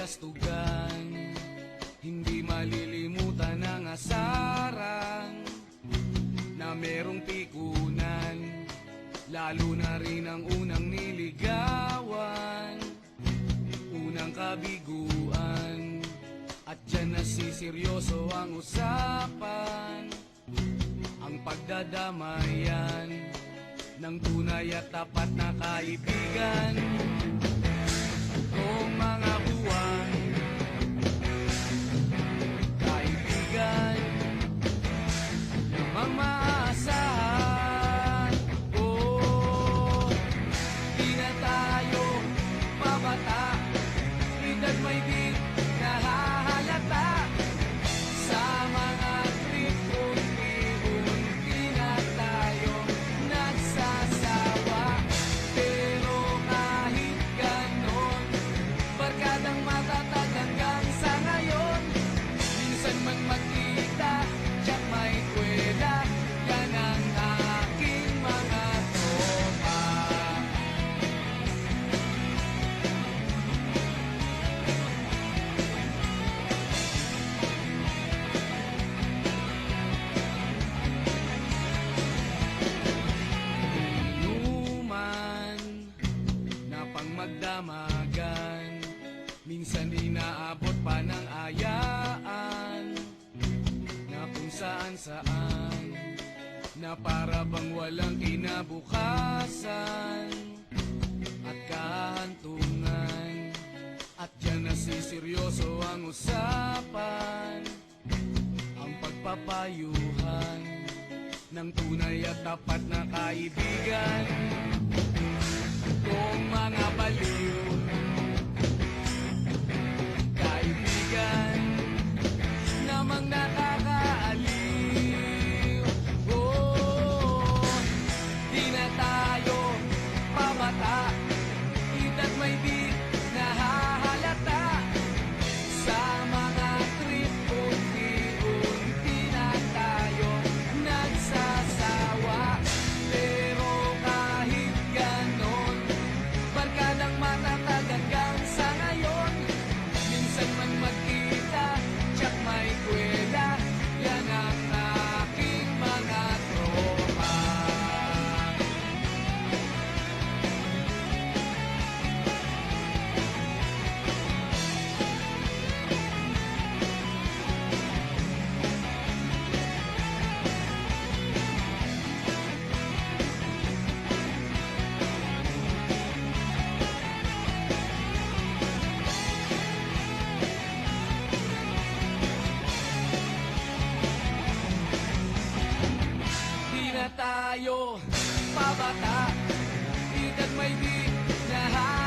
kastugan, hindi malilimutan ang asarang na merong pikunan, lalo na rin ang unang niligawan, unang kabiguan. At dyan nasiseryoso ang usapan, ang pagdadamayan ng tunay at tapat na kaibigan. Kung mga buwan, kaibigan, namang maasahan. Oh, di na tayo babata, edad may di nahahalata. Sa mga trip, unti-unti na tayong nagsasawa. Pero kahit ganon, barkadang matatag hanggang sa ngayon. Minsan man magkita, tiyak may kwela, yan ang aking mga tropa. Inuman na pang magdamagan, minsan inaabot pa ng ayaan, na kung saan-saan, na para bang walang kinabukasan at kahantungan. At dyan nasiseryoso ang usapan, ang pagpapayuhan ng tunay at tapat na kaibigan. Kung mga baliw, kaibigan, namang nakakaaliw. Oh, di na tayo pabata, edad may di nahahalata. Sa mga trip, unti-unti na tayo nagsasawa. Pero kahit ganon, barkadang matatag hanggang sa ngayon. Minsan man magkita, tiyak may kwela, yan ang aking mga tropa. Di na tayo pabata, edad may di nahahalata.